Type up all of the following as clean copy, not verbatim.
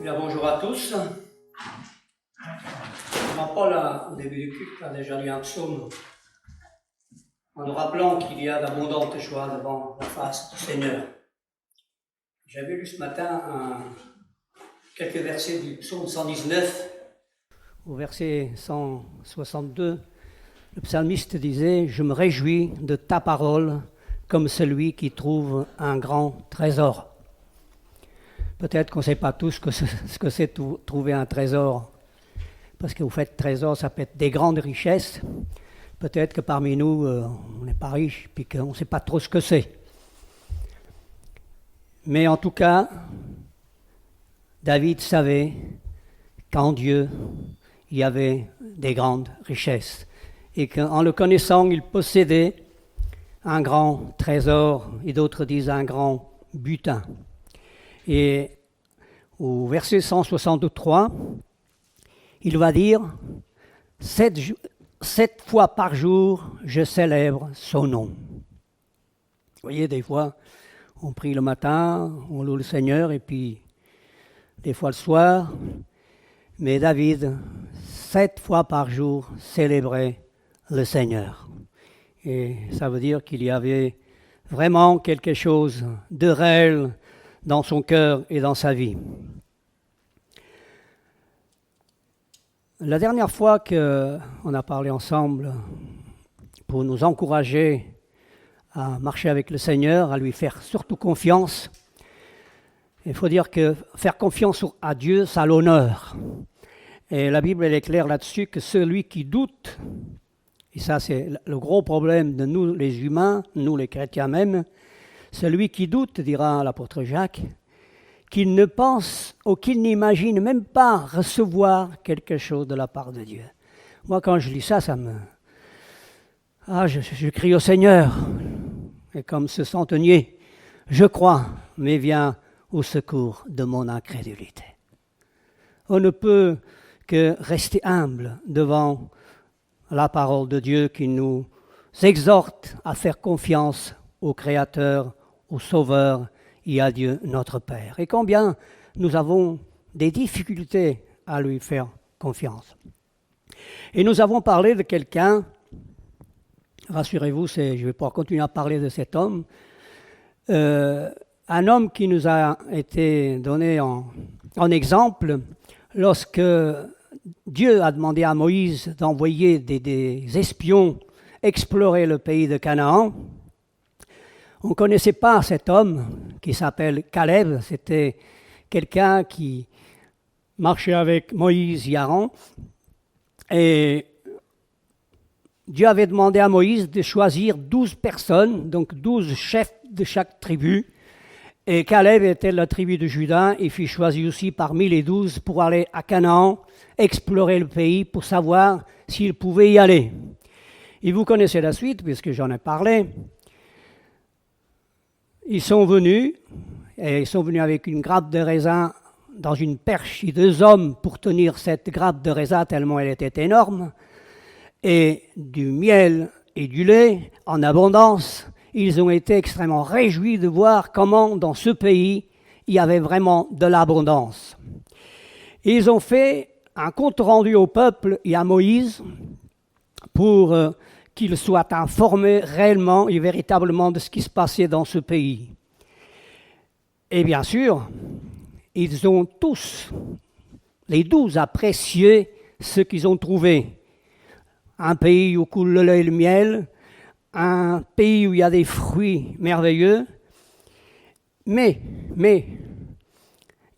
Bien, bonjour à tous. Paul, au début du culte, a déjà lu un psaume en nous rappelant qu'il y a d'abondantes joies devant la face du Seigneur. J'avais lu ce matin quelques versets du psaume 119. Au verset 162, le psalmiste disait « Je me réjouis de ta parole comme celui qui trouve un grand trésor ». Peut-être qu'on ne sait pas tous ce que c'est trouver un trésor. Parce que vous faites trésor, ça peut être des grandes richesses. Peut-être que parmi nous, on n'est pas riche, puis qu'on ne sait pas trop ce que c'est. Mais en tout cas, David savait qu'en Dieu, il y avait des grandes richesses. Et qu'en le connaissant, il possédait un grand trésor, et d'autres disent un grand butin. Et au verset 163, il va dire « 7 fois par jour, je célèbre son nom ». Vous voyez, des fois, on prie le matin, on loue le Seigneur, et puis des fois le soir. Mais David, 7 fois par jour, célébrait le Seigneur. Et ça veut dire qu'il y avait vraiment quelque chose de réel dans son cœur et dans sa vie. La dernière fois qu'on a parlé ensemble pour nous encourager à marcher avec le Seigneur, à lui faire surtout confiance, il faut dire que faire confiance à Dieu, ça a l'honneur. Et la Bible, elle est claire là-dessus que celui qui doute, et ça c'est le gros problème de nous les humains, nous les chrétiens même, celui qui doute, dira l'apôtre Jacques, qu'il ne pense ou qu'il n'imagine même pas recevoir quelque chose de la part de Dieu. Moi, quand je lis ça, je crie au Seigneur. Et comme ce centenier, je crois, mais viens au secours de mon incrédulité. On ne peut que rester humble devant la parole de Dieu qui nous exhorte à faire confiance au Créateur, au Sauveur et à Dieu notre Père. Et combien nous avons des difficultés à lui faire confiance. Et nous avons parlé de quelqu'un, rassurez-vous, je vais pouvoir continuer à parler de cet homme, un homme qui nous a été donné en exemple lorsque Dieu a demandé à Moïse d'envoyer des espions explorer le pays de Canaan. On ne connaissait pas cet homme qui s'appelle Caleb, c'était quelqu'un qui marchait avec Moïse et Aaron. Et Dieu avait demandé à Moïse de choisir 12 personnes, donc 12 chefs de chaque tribu. Et Caleb était de la tribu de Juda, et fut choisi aussi parmi les 12 pour aller à Canaan, explorer le pays pour savoir s'il pouvait y aller. Et vous connaissez la suite, puisque j'en ai parlé. Ils sont venus avec une grappe de raisin dans une perche et 2 hommes pour tenir cette grappe de raisin tellement elle était énorme, et du miel et du lait en abondance. Ils ont été extrêmement réjouis de voir comment dans ce pays il y avait vraiment de l'abondance. Ils ont fait un compte rendu au peuple et à Moïse pour qu'ils soient informés réellement et véritablement de ce qui se passait dans ce pays. Et bien sûr, ils ont tous, les 12, apprécié ce qu'ils ont trouvé. Un pays où coule le lait et le miel, un pays où il y a des fruits merveilleux, mais,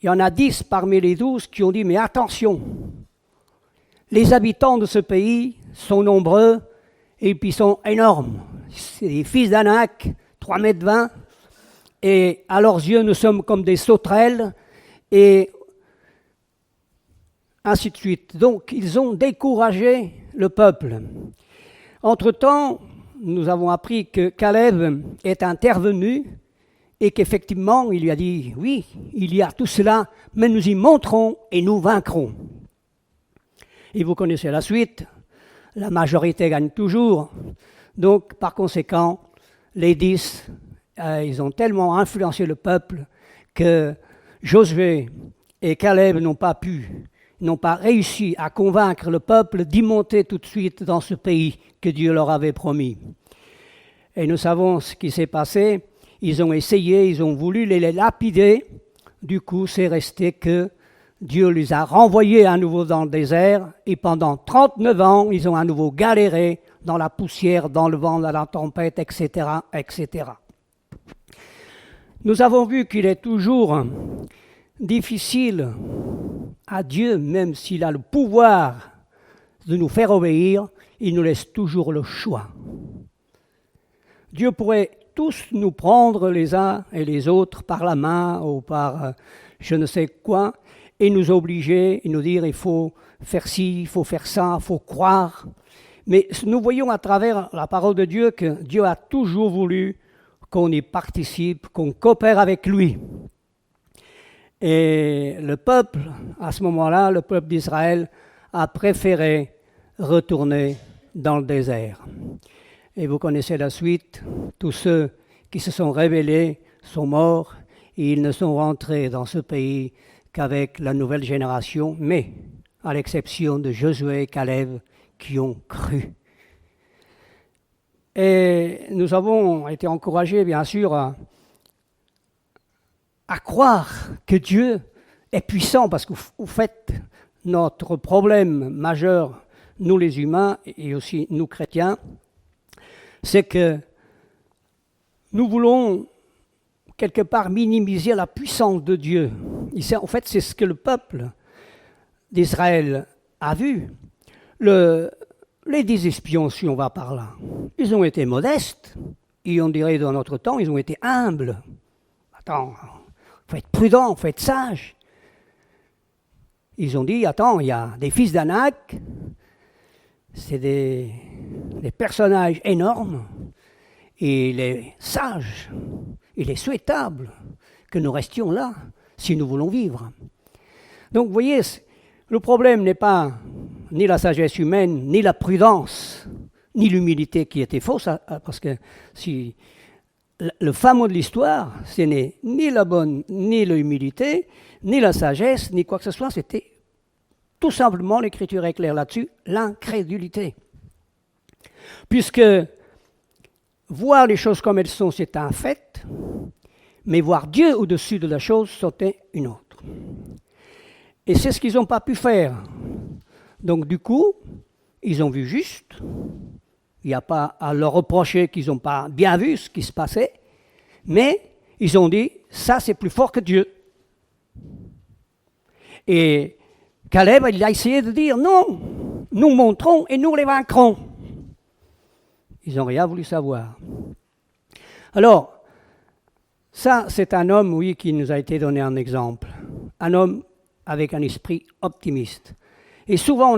il y en a 10 parmi les 12 qui ont dit « Mais attention, les habitants de ce pays sont nombreux, et puis ils sont énormes. C'est des fils d'Anak, 3,20 mètres, et à leurs yeux, nous sommes comme des sauterelles, et ainsi de suite. » Donc, ils ont découragé le peuple. Entre-temps, nous avons appris que Caleb est intervenu et qu'effectivement, il lui a dit « Oui, il y a tout cela, mais nous y monterons et nous vaincrons. » Et vous connaissez la suite. La majorité gagne toujours. Donc, par conséquent, les 10, ils ont tellement influencé le peuple que Josué et Caleb n'ont pas réussi à convaincre le peuple d'y monter tout de suite dans ce pays que Dieu leur avait promis. Et nous savons ce qui s'est passé. Ils ont essayé, ils ont voulu les lapider. Du coup, c'est resté que Dieu les a renvoyés à nouveau dans le désert. Et pendant 39 ans, ils ont à nouveau galéré dans la poussière, dans le vent, dans la tempête, etc., etc. Nous avons vu qu'il est toujours difficile à Dieu, même s'il a le pouvoir de nous faire obéir, il nous laisse toujours le choix. Dieu pourrait tous nous prendre les uns et les autres par la main ou par je ne sais quoi et nous obliger et nous dire il faut faire ci, il faut faire ça, il faut croire. Mais nous voyons à travers la parole de Dieu que Dieu a toujours voulu qu'on y participe, qu'on coopère avec lui. Et le peuple, à ce moment-là, le peuple d'Israël a préféré retourner dans le désert. Et vous connaissez la suite, tous ceux qui se sont rebellés sont morts et ils ne sont rentrés dans ce pays qu'avec la nouvelle génération, mais à l'exception de Josué et Caleb qui ont cru. Et nous avons été encouragés, bien sûr, à croire que Dieu est puissant, parce qu'au fait, notre problème majeur, nous les humains et aussi nous chrétiens, c'est que nous voulons quelque part minimiser la puissance de Dieu. En fait, c'est ce que le peuple d'Israël a vu. Les 10 espions, si on va par là, ils ont été modestes, et on dirait dans notre temps, ils ont été humbles. Attends, il faut être prudent, il faut être sage. Ils ont dit, attends, il y a des fils d'Anak, c'est des personnages énormes, et il est sage, il est souhaitable que nous restions là, si nous voulons vivre. Donc, vous voyez, le problème n'est pas ni la sagesse humaine, ni la prudence, ni l'humilité qui était fausse, parce que si le fameux de l'histoire, ce n'est ni la bonne, ni l'humilité, ni la sagesse, ni quoi que ce soit, c'était tout simplement, l'Écriture est claire là-dessus, l'incrédulité. Puisque voir les choses comme elles sont, c'est un fait, mais voir Dieu au-dessus de la chose, c'était une autre. Et c'est ce qu'ils n'ont pas pu faire. Donc du coup, ils ont vu juste. Il n'y a pas à leur reprocher qu'ils n'ont pas bien vu ce qui se passait, mais ils ont dit, ça c'est plus fort que Dieu. Et Caleb, il a essayé de dire, non, nous monterons et nous les vaincrons. Ils n'ont rien voulu savoir. Alors, ça c'est un homme, oui, qui nous a été donné en exemple. Un homme avec un esprit optimiste. Et souvent,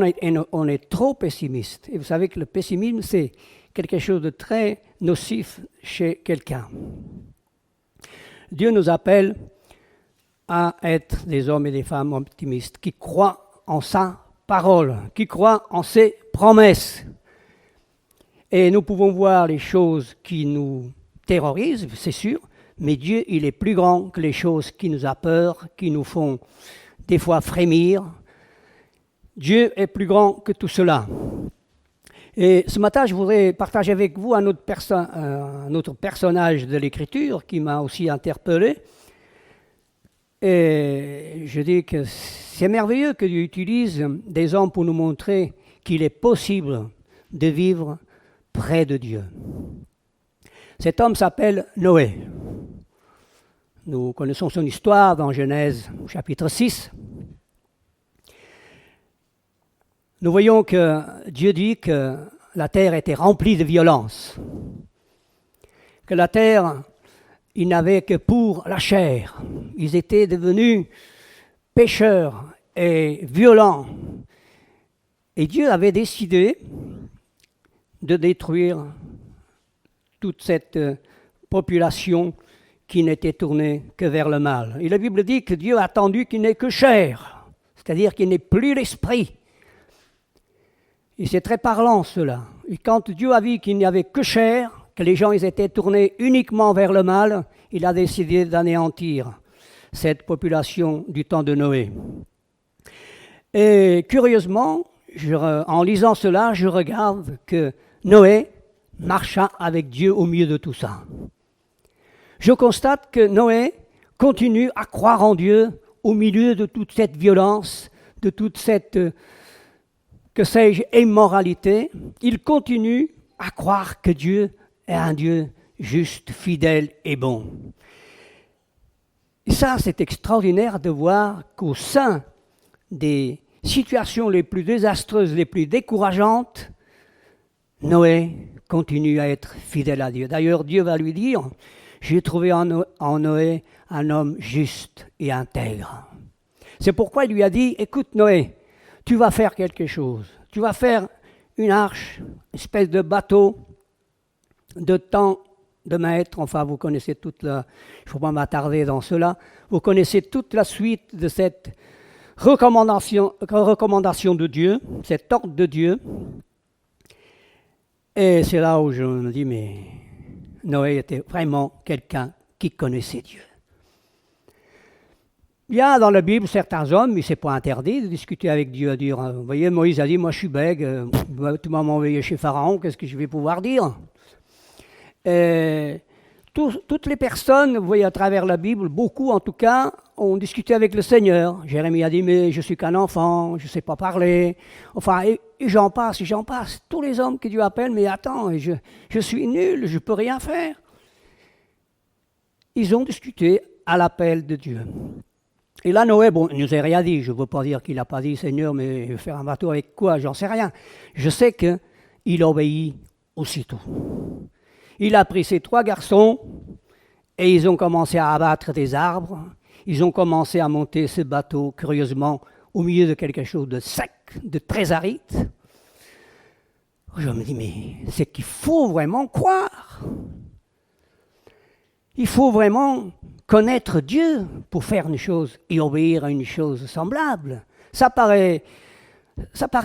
on est trop pessimiste. Et vous savez que le pessimisme, c'est quelque chose de très nocif chez quelqu'un. Dieu nous appelle à être des hommes et des femmes optimistes, qui croient en sa parole, qui croient en ses promesses. Et nous pouvons voir les choses qui nous terrorisent, c'est sûr, mais Dieu, il est plus grand que les choses qui nous ont peur, qui nous font des fois frémir. Dieu est plus grand que tout cela. Et ce matin, je voudrais partager avec vous un autre personnage de l'Écriture qui m'a aussi interpellé. Et je dis que c'est merveilleux que Dieu utilise des hommes pour nous montrer qu'il est possible de vivre près de Dieu. Cet homme s'appelle Noé. Nous connaissons son histoire dans Genèse chapitre 6. Nous voyons que Dieu dit que la terre était remplie de violence, que la terre, il n'avait que pour la chair. Ils étaient devenus pécheurs et violents. Et Dieu avait décidé de détruire toute cette population qui n'était tournée que vers le mal. Et la Bible dit que Dieu a attendu qu'il n'ait que chair, c'est-à-dire qu'il n'ait plus l'esprit. Et c'est très parlant cela. Et quand Dieu a vu qu'il n'y avait que chair, que les gens ils étaient tournés uniquement vers le mal, il a décidé d'anéantir cette population du temps de Noé. Et curieusement, en lisant cela, je regarde que Noé marcha avec Dieu au milieu de tout ça. Je constate que Noé continue à croire en Dieu au milieu de toute cette violence, de toute cette, que sais-je, immoralité. Il continue à croire que Dieu est un Dieu juste, fidèle et bon. Et ça, c'est extraordinaire de voir qu'au sein des situations les plus désastreuses, les plus décourageantes, Noé continue à être fidèle à Dieu. D'ailleurs, Dieu va lui dire, j'ai trouvé en Noé un homme juste et intègre. C'est pourquoi il lui a dit, écoute Noé, tu vas faire quelque chose. Tu vas faire une arche, une espèce de bateau de temps de maître. Enfin, vous connaissez toute la... Il ne faut pas m'attarder dans cela. Vous connaissez toute la suite de cette recommandation de Dieu, cet ordre de Dieu. Et c'est là où je me dis, mais Noé était vraiment quelqu'un qui connaissait Dieu. Il y a dans la Bible certains hommes, mais ce n'est pas interdit de discuter avec Dieu, à dire, vous voyez, Moïse a dit, moi je suis bègue, tu m'as envoyé chez Pharaon, qu'est-ce que je vais pouvoir dire? Et toutes les personnes, vous voyez à travers la Bible, beaucoup en tout cas, ont discuté avec le Seigneur. Jérémie a dit, mais je suis qu'un enfant, je ne sais pas parler. Enfin, et j'en passe. Tous les hommes que Dieu appelle, mais attends, je suis nul, je ne peux rien faire. Ils ont discuté à l'appel de Dieu. Et là, Noé, bon, il ne nous a rien dit. Je ne veux pas dire qu'il n'a pas dit, Seigneur, mais je vais faire un bateau avec quoi? J'en sais rien. Je sais qu'il obéit aussitôt. Il a pris ses 3 garçons et ils ont commencé à abattre des arbres. Ils ont commencé à monter ce bateau, curieusement, au milieu de quelque chose de sec, de très aride. Je me dis, mais c'est qu'il faut vraiment croire. Il faut vraiment connaître Dieu pour faire une chose et obéir à une chose semblable. Ça paraît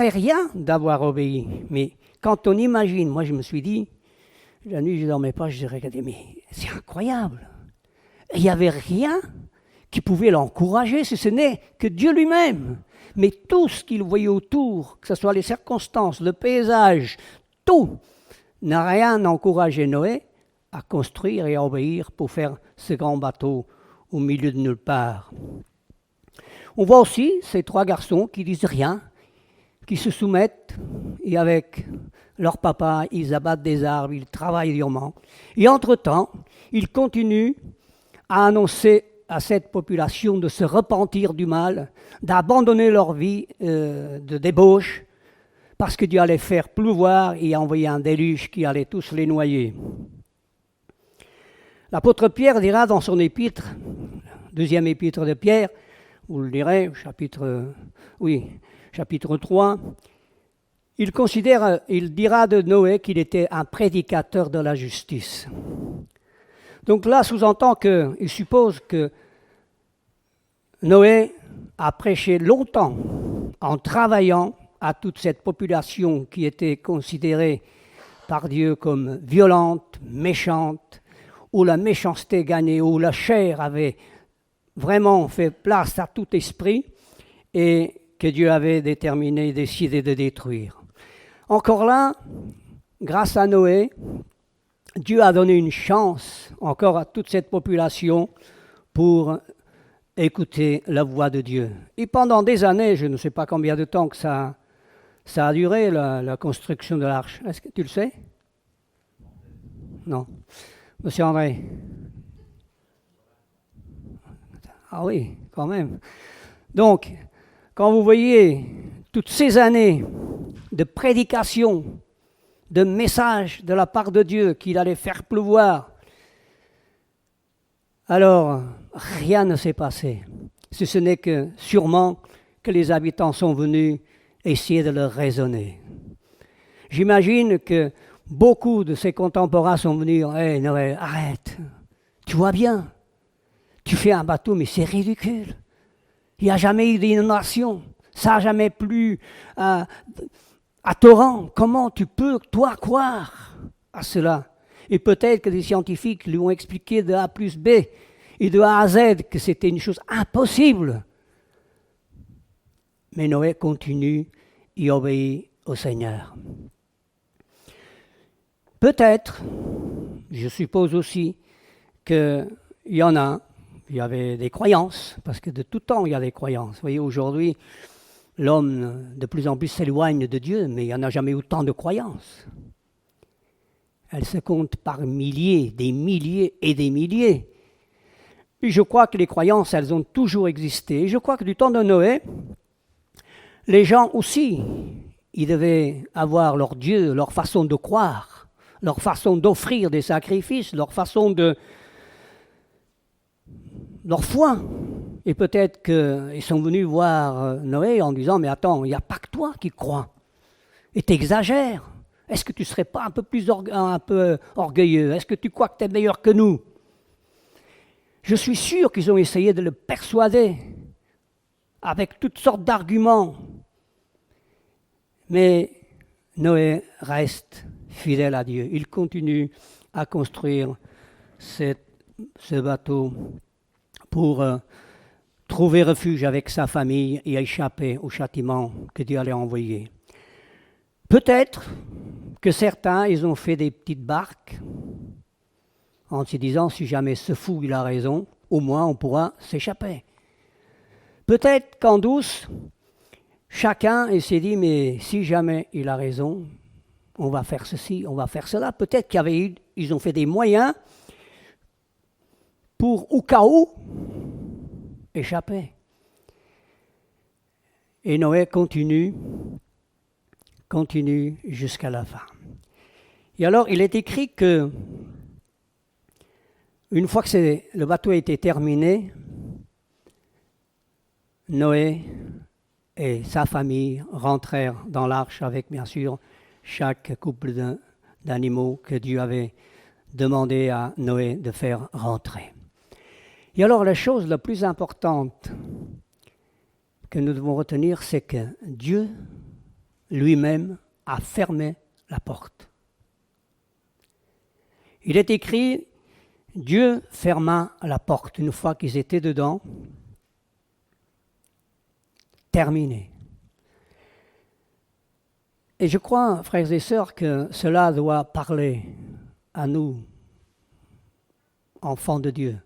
rien d'avoir obéi, mais quand on imagine, moi je me suis dit, la nuit je ne dormais pas, je me regardais, mais c'est incroyable. Il n'y avait rien qui pouvait l'encourager, si ce n'est que Dieu lui-même. Mais tout ce qu'il voyait autour, que ce soit les circonstances, le paysage, tout, n'a rien encouragé Noé à construire et à obéir pour faire ce grand bateau au milieu de nulle part. On voit aussi ces 3 garçons qui disent rien, qui se soumettent et avec leur papa, ils abattent des arbres, ils travaillent durement. Et entre-temps, ils continuent à annoncer à cette population de se repentir du mal, d'abandonner leur vie de débauche, parce que Dieu allait faire pleuvoir et envoyer un déluge qui allait tous les noyer. L'apôtre Pierre dira dans son épître, 2e épître de Pierre, vous le lirez, chapitre 3, il dira de Noé qu'il était un prédicateur de la justice. Donc là, sous-entend qu'il suppose que Noé a prêché longtemps en travaillant à toute cette population qui était considérée par Dieu comme violente, méchante, où la méchanceté gagnait, où la chair avait vraiment fait place à tout esprit et que Dieu avait décidé de détruire. Encore là, grâce à Noé, Dieu a donné une chance encore à toute cette population pour écouter la voix de Dieu. Et pendant des années, je ne sais pas combien de temps que ça a duré, la construction de l'arche. Est-ce que tu le sais? Non. Monsieur André? Ah oui, quand même. Donc, quand vous voyez toutes ces années de prédication, de messages de la part de Dieu qu'il allait faire pleuvoir, alors rien ne s'est passé. Si ce n'est que sûrement que les habitants sont venus essayer de le raisonner. J'imagine que beaucoup de ses contemporains sont venus « Hey Noé, arrête, tu vois bien, tu fais un bateau, mais c'est ridicule. Il n'y a jamais eu d'inondation, ça n'a jamais plu à torrent. Comment tu peux, toi, croire à cela ?» Et peut-être que des scientifiques lui ont expliqué de A plus B. et de A à Z que c'était une chose impossible. Mais Noé continue et obéit au Seigneur. Peut-être, je suppose aussi, qu'il y en a, il y avait des croyances, parce que de tout temps il y a des croyances. Vous voyez, aujourd'hui, l'homme de plus en plus s'éloigne de Dieu, mais il n'y en a jamais autant de croyances. Elles se comptent par milliers, des milliers et des milliers. Et je crois que les croyances, elles ont toujours existé. Et je crois que du temps de Noé, les gens aussi, ils devaient avoir leur Dieu, leur façon de croire, leur façon d'offrir des sacrifices, leur façon de... leur foi. Et peut-être qu'ils sont venus voir Noé en disant « Mais attends, il n'y a pas que toi qui crois. Et t'exagères. Est-ce que tu ne serais pas un peu orgueilleux? Est-ce que tu crois que tu es meilleur que nous ?» Je suis sûr qu'ils ont essayé de le persuader avec toutes sortes d'arguments. Mais Noé reste fidèle à Dieu. Il continue à construire ce bateau pour trouver refuge avec sa famille et échapper au châtiment que Dieu allait envoyer. Peut-être que certains, ils ont fait des petites barques en se disant, si jamais ce fou il a raison, au moins on pourra s'échapper. Peut-être qu'en douce, chacun s'est dit, mais si jamais il a raison, on va faire ceci, on va faire cela. Peut-être qu'ils ont fait des moyens pour, au cas où, échapper. Et Noé continue jusqu'à la fin. Et alors, il est écrit que, une fois que le bateau a été terminé, Noé et sa famille rentrèrent dans l'arche avec, bien sûr, chaque couple d'animaux que Dieu avait demandé à Noé de faire rentrer. Et alors, la chose la plus importante que nous devons retenir, c'est que Dieu lui-même a fermé la porte. Il est écrit, Dieu ferma la porte une fois qu'ils étaient dedans. Terminé. Et je crois, frères et sœurs, que cela doit parler à nous, enfants de Dieu,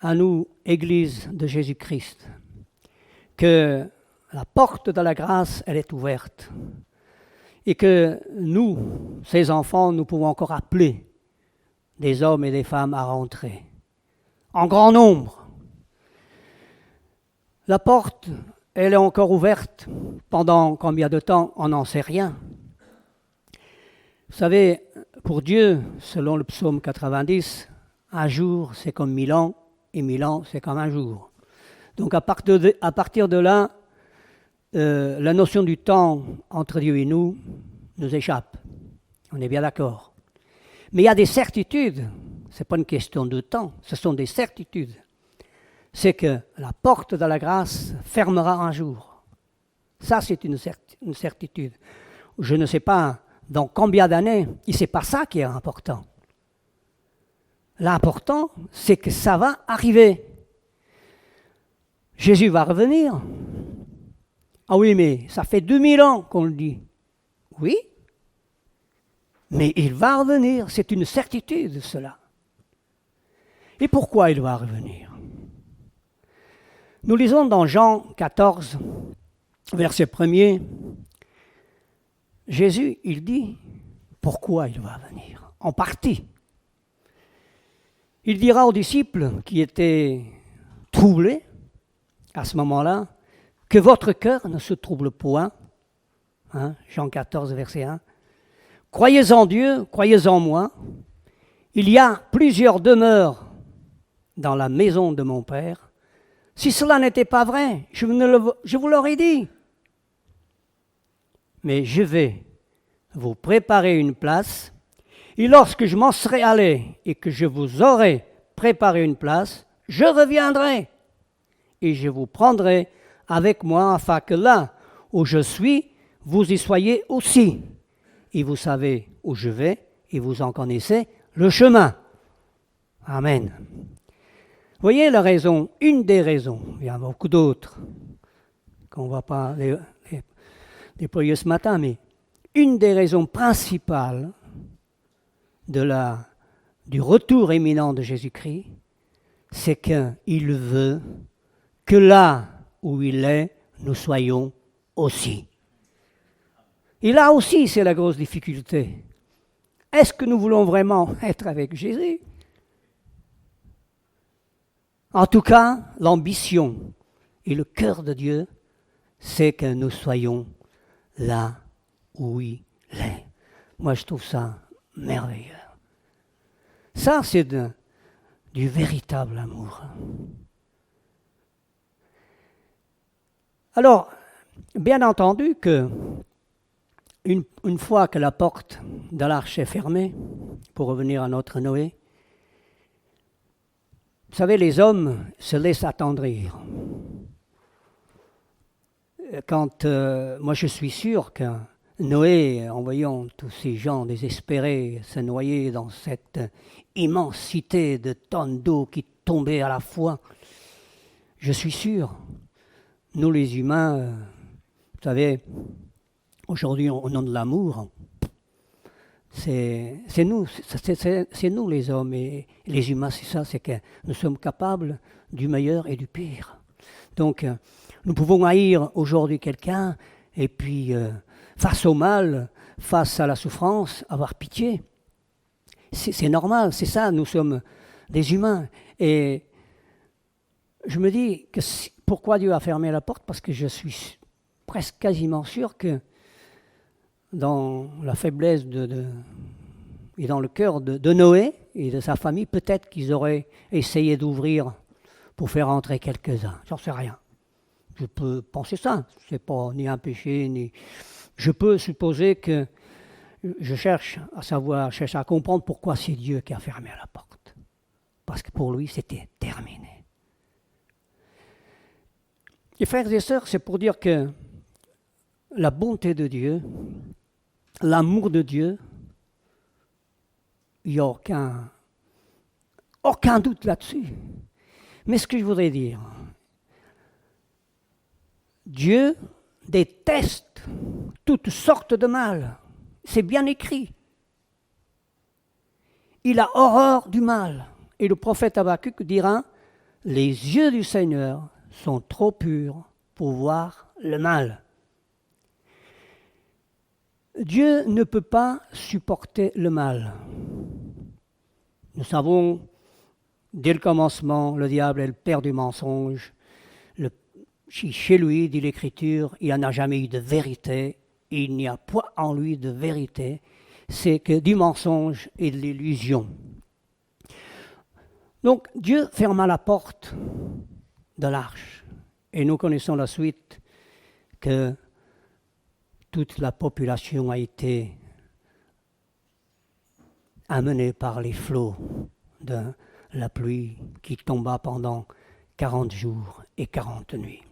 à nous, Église de Jésus-Christ, que la porte de la grâce, elle est ouverte. Et que nous, ces enfants, nous pouvons encore appeler des hommes et des femmes à rentrer, en grand nombre. La porte, elle est encore ouverte. Pendant combien de temps, on n'en sait rien. Vous savez, pour Dieu, selon le psaume 90, un jour, c'est comme 1000 ans, et 1000 ans, c'est comme un jour. Donc à partir de là, la notion du temps entre Dieu et nous échappe. On est bien d'accord. Mais il y a des certitudes. Ce n'est pas une question de temps, ce sont des certitudes. C'est que la porte de la grâce fermera un jour. Ça, c'est une certitude. Je ne sais pas dans combien d'années, et ce n'est pas ça qui est important. L'important, c'est que ça va arriver. Jésus va revenir. Ah oui, mais ça fait 2000 ans qu'on le dit. Oui, mais il va revenir, c'est une certitude cela. Et pourquoi il va revenir? Nous lisons dans Jean 14, verset 1er, Jésus, il dit pourquoi il va venir, en partie. Il dira aux disciples qui étaient troublés à ce moment-là, que votre cœur ne se trouble point. Jean 14, verset 1. Croyez en Dieu, croyez en moi. Il y a plusieurs demeures dans la maison de mon Père. Si cela n'était pas vrai, je vous l'aurais dit. Mais je vais vous préparer une place, et lorsque je m'en serai allé et que je vous aurai préparé une place, je reviendrai et je vous prendrai avec moi afin que là où je suis, vous y soyez aussi. Et vous savez où je vais et vous en connaissez le chemin. Amen. Voyez la raison, une des raisons, il y en a beaucoup d'autres qu'on ne va pas déployer ce matin, mais une des raisons principales du retour imminent de Jésus-Christ, c'est qu'il veut que là où il est, nous soyons aussi. Et là aussi, c'est la grosse difficulté. Est-ce que nous voulons vraiment être avec Jésus? En tout cas, l'ambition et le cœur de Dieu, c'est que nous soyons là où il est. Moi, je trouve ça merveilleux. Ça, c'est du véritable amour. Alors, bien entendu que une fois que la porte de l'arche est fermée, pour revenir à notre Noé, vous savez, les hommes se laissent attendrir. Moi, je suis sûr que Noé, en voyant tous ces gens désespérés se noyer dans cette immensité de tonnes d'eau qui tombaient à la fois, je suis sûr, nous les humains, vous savez, aujourd'hui au nom de l'amour, c'est nous les hommes et les humains, c'est ça, c'est que nous sommes capables du meilleur et du pire. Donc, nous pouvons haïr aujourd'hui quelqu'un et puis, face au mal, face à la souffrance, avoir pitié. C'est normal, c'est ça, nous sommes des humains. Et je me dis, pourquoi Dieu a fermé la porte? Parce que je suis presque quasiment sûr que dans la faiblesse et dans le cœur de Noé et de sa famille, peut-être qu'ils auraient essayé d'ouvrir pour faire entrer quelques-uns. J'en sais rien. Je peux penser ça. C'est pas ni un péché, ni... Je peux supposer que je cherche à comprendre pourquoi c'est Dieu qui a fermé la porte. Parce que pour lui, c'était terminé. Et frères et sœurs, c'est pour dire que la bonté de Dieu, l'amour de Dieu, il n'y a aucun doute là-dessus. Mais ce que je voudrais dire, Dieu déteste toutes sortes de mal. C'est bien écrit. Il a horreur du mal. Et le prophète Habakkuk dira, « Les yeux du Seigneur sont trop purs pour voir le mal. » Dieu ne peut pas supporter le mal. Nous savons, dès le commencement, le diable est le père du mensonge. Chez lui, dit l'Écriture, il n'y en a jamais eu de vérité. Il n'y a point en lui de vérité. C'est que du mensonge et de l'illusion. Donc Dieu ferma la porte de l'arche. Et nous connaissons la suite que toute la population a été amenée par les flots de la pluie qui tomba pendant 40 jours et 40 nuits.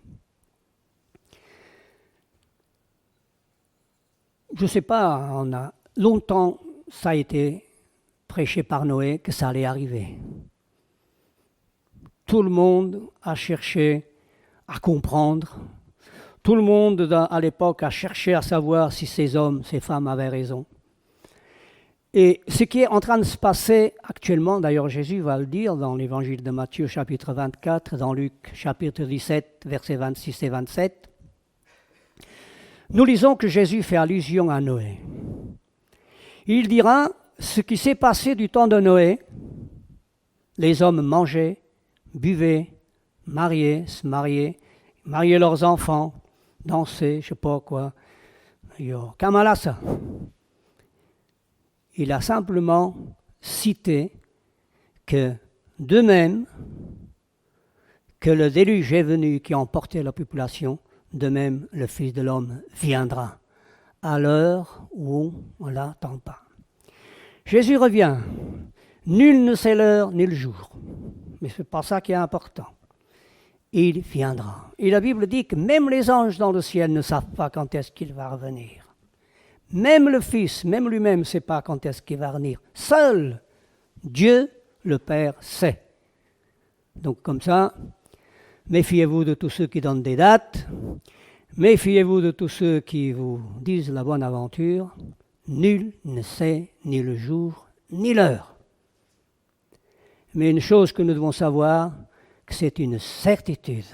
Je ne sais pas, longtemps ça a été prêché par Noé que ça allait arriver. Tout le monde a cherché à comprendre. Tout le monde à l'époque a cherché à savoir si ces hommes, ces femmes avaient raison. Et ce qui est en train de se passer actuellement, d'ailleurs Jésus va le dire dans l'évangile de Matthieu chapitre 24, dans Luc chapitre 17, versets 26 et 27, nous lisons que Jésus fait allusion à Noé. Il dira, ce qui s'est passé du temps de Noé, les hommes mangeaient, buvaient, se mariaient leurs enfants, dansaient, je ne sais pas quoi. Kamalasa. Il a simplement cité que de même que le déluge est venu qui a emporté la population, de même le Fils de l'homme viendra à l'heure où on ne l'attend pas. Jésus revient. Nul ne sait l'heure ni le jour. Mais ce n'est pas ça qui est important. Il viendra. Et la Bible dit que même les anges dans le ciel ne savent pas quand est-ce qu'il va revenir. Même le Fils, même lui-même ne sait pas quand est-ce qu'il va revenir. Seul Dieu, le Père, sait. Donc comme ça, méfiez-vous de tous ceux qui donnent des dates, méfiez-vous de tous ceux qui vous disent la bonne aventure. Nul ne sait ni le jour ni l'heure. Mais une chose que nous devons savoir, que c'est une certitude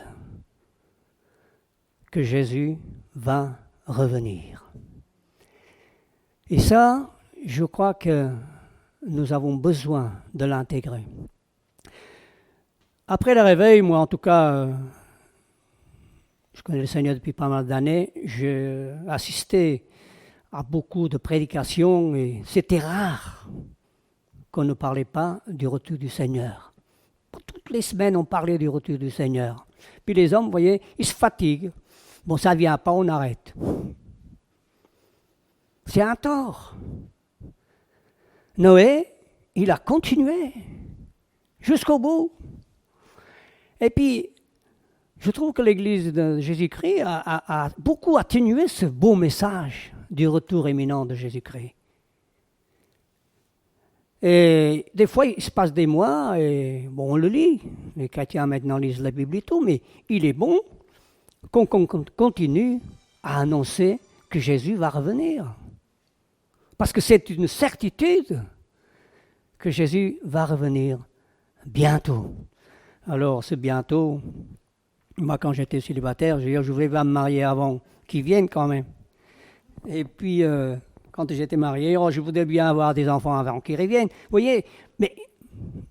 que Jésus va revenir. Et ça, je crois que nous avons besoin de l'intégrer. Après le réveil, moi en tout cas, je connais le Seigneur depuis pas mal d'années, j'ai assisté à beaucoup de prédications et c'était rare qu'on ne parlait pas du retour du Seigneur. Toutes les semaines, on parlait du retour du Seigneur. Puis les hommes, vous voyez, ils se fatiguent. Bon, ça ne vient pas, on arrête. C'est un tort. Noé, il a continué jusqu'au bout. Et puis, je trouve que l'Église de Jésus-Christ a beaucoup atténué ce beau message du retour imminent de Jésus-Christ. Et des fois, il se passe des mois, et bon, on le lit. Les chrétiens maintenant lisent la Bible et tout, mais il est bon qu'on continue à annoncer que Jésus va revenir. Parce que c'est une certitude que Jésus va revenir bientôt. Alors, ce bientôt, moi, quand j'étais célibataire, je voulais pas me marier avant qu'il vienne quand même. Et puis, quand j'étais marié, je voudrais bien avoir des enfants avant qu'ils reviennent. Vous voyez, mais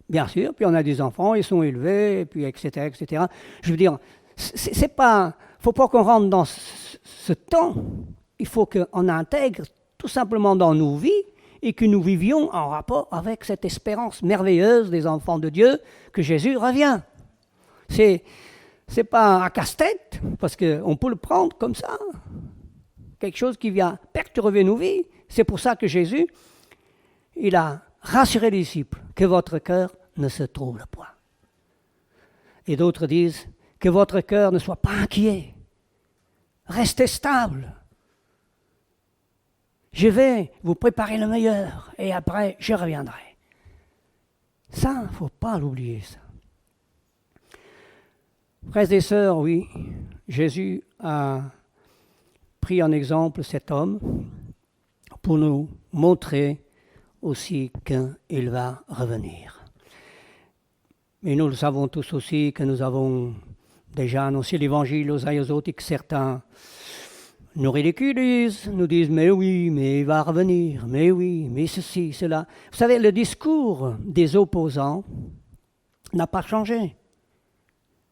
bien sûr, puis on a des enfants, ils sont élevés, et puis etc., etc. Je veux dire, c'est pas, faut pas qu'on rentre dans ce temps. Il faut qu'on intègre tout simplement dans nos vies et que nous vivions en rapport avec cette espérance merveilleuse des enfants de Dieu que Jésus revient. C'est pas un casse-tête, parce qu'on peut le prendre comme ça. Quelque chose qui vient perturber nos vies. C'est pour ça que Jésus, il a rassuré les disciples que votre cœur ne se trouble point. Et d'autres disent que votre cœur ne soit pas inquiet. Restez stable. Je vais vous préparer le meilleur et après je reviendrai. Ça, il ne faut pas l'oublier, ça. Frères et sœurs, oui, Jésus a pris en exemple cet homme pour nous montrer aussi qu'il va revenir. Et nous le savons tous aussi que nous avons déjà annoncé l'évangile aux uns et aux autres et que certains nous ridiculisent, nous disent « mais oui, mais il va revenir, mais oui, mais ceci, cela ». Vous savez, le discours des opposants n'a pas changé.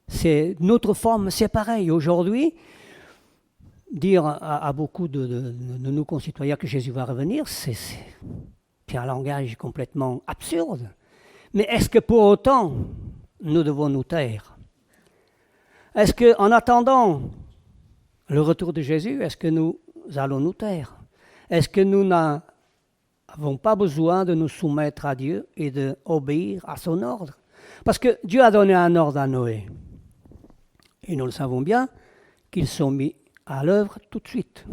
C'est notre forme, c'est pareil. Aujourd'hui, dire à beaucoup de nos concitoyens que Jésus va revenir, c'est un langage complètement absurde. Mais est-ce que pour autant, nous devons nous taire? Est-ce qu'en attendant le retour de Jésus, est-ce que nous allons nous taire? Est-ce que nous n'avons pas besoin de nous soumettre à Dieu et d'obéir à son ordre? Parce que Dieu a donné un ordre à Noé. Et nous le savons bien, qu'ils sont mis à l'œuvre tout de suite.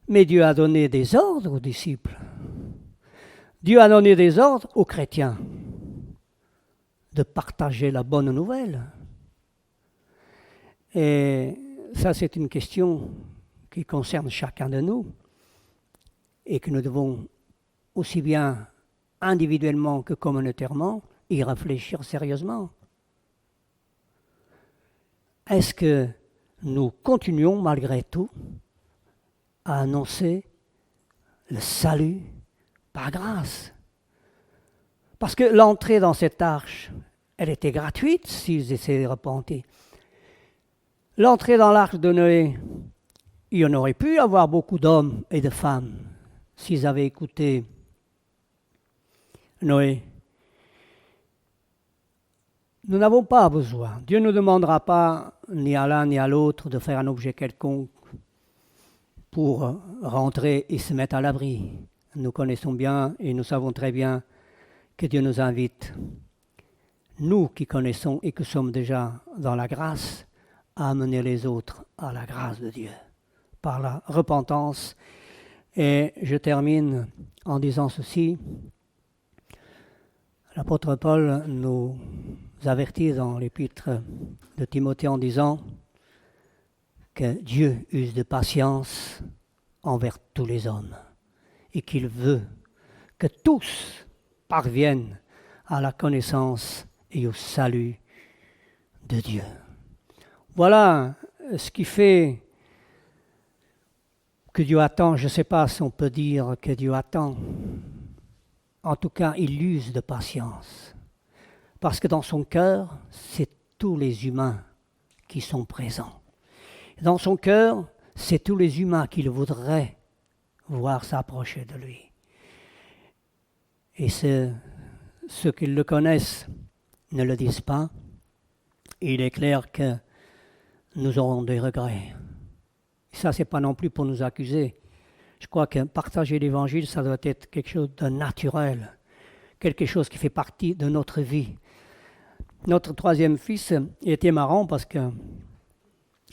Mais Dieu a donné des ordres aux disciples. Dieu a donné des ordres aux chrétiens de partager la bonne nouvelle. Et ça, c'est une question qui concerne chacun de nous et que nous devons aussi bien individuellement que communautairement y réfléchir sérieusement. Est-ce que nous continuons malgré tout à annoncer le salut par grâce? Parce que l'entrée dans cette arche, elle était gratuite s'ils essaient de repentir. L'entrée dans l'arche de Noé, il y en aurait pu avoir beaucoup d'hommes et de femmes s'ils avaient écouté Noé. Nous n'avons pas besoin. Dieu ne demandera pas ni à l'un ni à l'autre de faire un objet quelconque pour rentrer et se mettre à l'abri. Nous connaissons bien et nous savons très bien que Dieu nous invite, nous qui connaissons et qui sommes déjà dans la grâce, à amener les autres à la grâce de Dieu, par la repentance. Et je termine en disant ceci. L'apôtre Paul nous avertir dans l'épître de Timothée en disant que Dieu use de patience envers tous les hommes et qu'il veut que tous parviennent à la connaissance et au salut de Dieu. Voilà ce qui fait que Dieu attend. Je ne sais pas si on peut dire que Dieu attend. En tout cas, il use de patience. Parce que dans son cœur, c'est tous les humains qui sont présents. Dans son cœur, c'est tous les humains qu'il voudrait voir s'approcher de lui. Et ceux qui le connaissent ne le disent pas. Il est clair que nous aurons des regrets. Et ça, ce n'est pas non plus pour nous accuser. Je crois que partager l'Évangile, ça doit être quelque chose de naturel, quelque chose qui fait partie de notre vie. Notre troisième fils, il était marrant parce que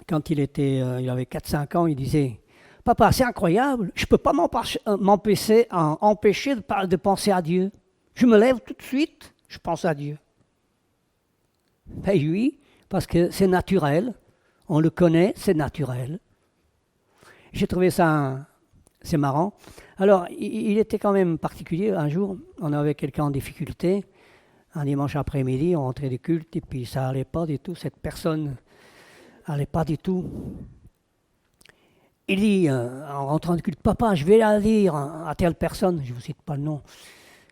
quand il avait 4-5 ans, il disait « Papa, c'est incroyable, je ne peux pas m'empêcher de penser à Dieu. Je me lève tout de suite, je pense à Dieu. » Ben oui, parce que c'est naturel, on le connaît, c'est naturel. J'ai trouvé ça, c'est marrant. Alors, il était quand même particulier. Un jour, on avait quelqu'un en difficulté. Un dimanche après-midi, on rentrait du culte et puis ça n'allait pas du tout. Cette personne n'allait pas du tout. Il dit, en rentrant du culte, « Papa, je vais la dire à telle personne, je ne vous cite pas le nom,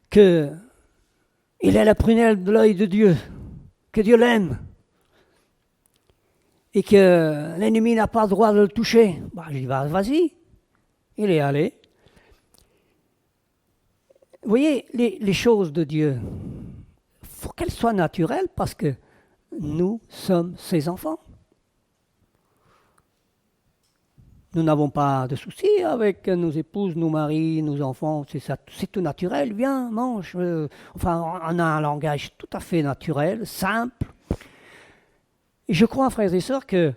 qu'il est la prunelle de l'œil de Dieu, que Dieu l'aime. Et que l'ennemi n'a pas le droit de le toucher. » Bah, je dis, vas-y. Il est allé. Vous voyez, les choses de Dieu, il faut qu'elles soient naturelles parce que nous sommes ses enfants. Nous n'avons pas de soucis avec nos épouses, nos maris, nos enfants. C'est tout naturel. Viens, mange. Enfin, on a un langage tout à fait naturel, simple. Et je crois, frères et sœurs, que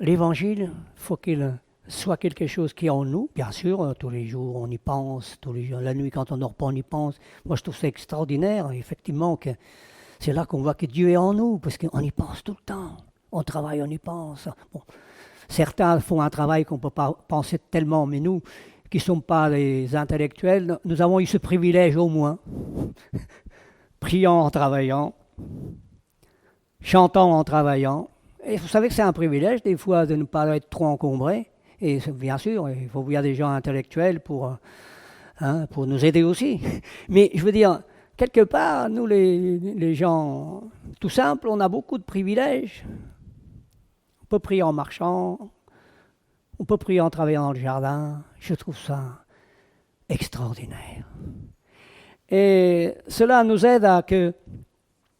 l'Évangile, il faut qu'il soit quelque chose qui est en nous. Bien sûr, tous les jours, on y pense. Tous les jours, la nuit, quand on dort pas, on y pense. Moi, je trouve ça extraordinaire, effectivement, que c'est là qu'on voit que Dieu est en nous, parce qu'on y pense tout le temps. On travaille, on y pense. Bon. Certains font un travail qu'on ne peut pas penser tellement, mais nous, qui ne sommes pas des intellectuels, nous avons eu ce privilège au moins. Priant en travaillant, chantant en travaillant. Et vous savez que c'est un privilège, des fois, de ne pas être trop encombré. Et bien sûr, il faut bien des gens intellectuels pour nous aider aussi. Mais je veux dire, quelque part, nous, les gens tout simples, on a beaucoup de privilèges. On peut prier en marchant, on peut prier en travaillant dans le jardin. Je trouve ça extraordinaire. Et cela nous aide à que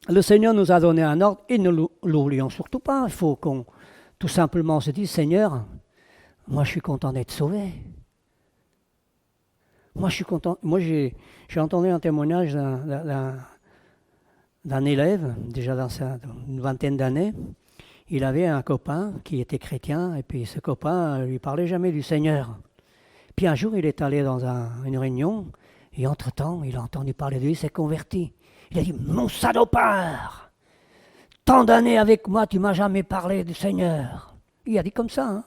le Seigneur nous a donné un ordre et ne l'oublions surtout pas. Il faut qu'on tout simplement se dise, Seigneur, moi je suis content d'être sauvé. Moi je suis content. Moi j'ai entendu un témoignage d'un élève, déjà dans une vingtaine d'années. Il avait un copain qui était chrétien et puis ce copain ne lui parlait jamais du Seigneur. Puis un jour il est allé dans une réunion et entre-temps il a entendu parler de lui, il s'est converti. Il a dit, mon salopard, tant d'années avec moi, tu m'as jamais parlé du Seigneur. Il a dit comme ça. Hein.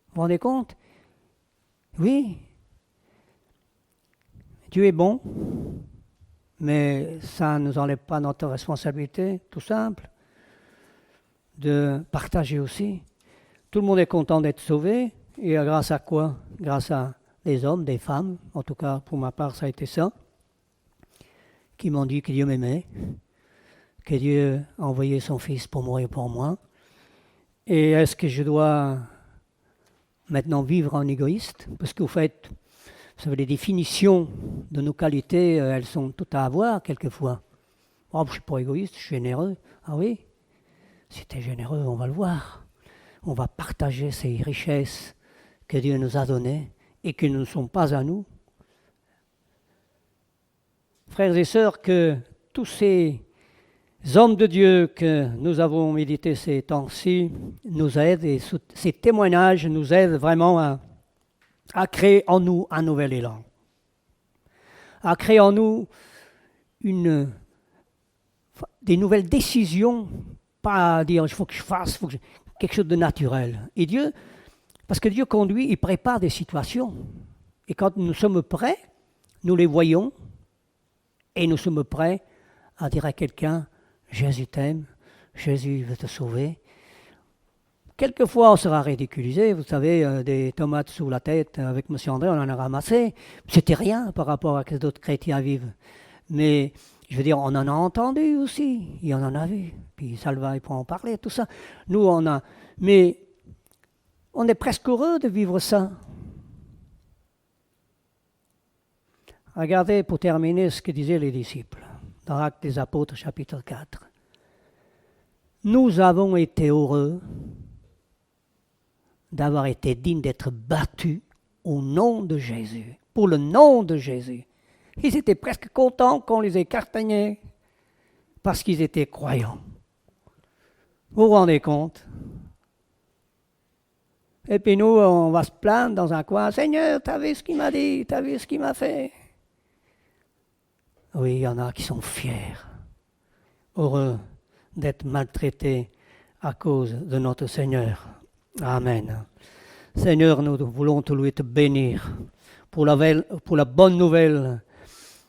Vous vous rendez compte? Oui. Dieu est bon, mais ça ne nous enlève pas notre responsabilité, tout simple, de partager aussi. Tout le monde est content d'être sauvé, et grâce à quoi? Grâce à des hommes, des femmes, en tout cas pour ma part ça a été ça, qui m'ont dit que Dieu m'aimait, que Dieu a envoyé son Fils pour mourir pour moi. Et est-ce que je dois maintenant vivre en égoïste? Parce que vous savez, les définitions de nos qualités, elles sont toutes à avoir quelquefois. Oh, je ne suis pas égoïste, je suis généreux. Ah oui? Si tu es généreux, on va le voir. On va partager ces richesses que Dieu nous a données et qui ne sont pas à nous. Frères et sœurs, que tous ces hommes de Dieu que nous avons médités ces temps-ci nous aident et ces témoignages nous aident vraiment à créer en nous un nouvel élan, à créer en nous des nouvelles décisions, pas à dire il faut que je fasse, quelque chose de naturel. Et Dieu, parce que Dieu conduit, il prépare des situations. Et quand nous sommes prêts, nous les voyons et nous sommes prêts à dire à quelqu'un, Jésus t'aime, Jésus veut te sauver. Quelquefois, on sera ridiculisé. Vous savez, des tomates sous la tête, avec M. André, on en a ramassé. C'était rien par rapport à ce que d'autres chrétiens vivent. Mais, je veux dire, on en a entendu aussi. Il en a vu. Puis Salva, il pourra en parler, tout ça. Nous, on a... Mais on est presque heureux de vivre ça. Regardez, pour terminer, ce que disaient les disciples, dans l'Acte des Apôtres, chapitre 4. Nous avons été heureux d'avoir été dignes d'être battus au nom de Jésus, pour le nom de Jésus. Ils étaient presque contents qu'on les ait castagnés, parce qu'ils étaient croyants. Vous vous rendez compte? Et puis nous, on va se plaindre dans un coin, « Seigneur, tu as vu ce qu'il m'a dit, tu as vu ce qu'il m'a fait ?» Oui, il y en a qui sont fiers, heureux d'être maltraités à cause de notre Seigneur. Amen. Seigneur, nous voulons te louer, te bénir pour la bonne nouvelle,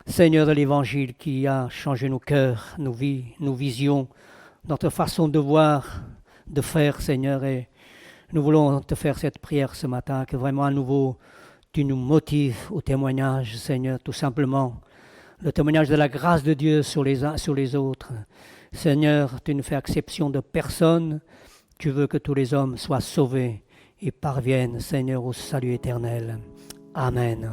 Seigneur, de l'Évangile qui a changé nos cœurs, nos vies, nos visions, notre façon de voir, de faire, Seigneur. Et nous voulons te faire cette prière ce matin, que vraiment à nouveau tu nous motives au témoignage, Seigneur, tout simplement. Le témoignage de la grâce de Dieu sur les uns, sur les autres. Seigneur, tu ne fais exception de personne. Tu veux que tous les hommes soient sauvés et parviennent, Seigneur, au salut éternel. Amen.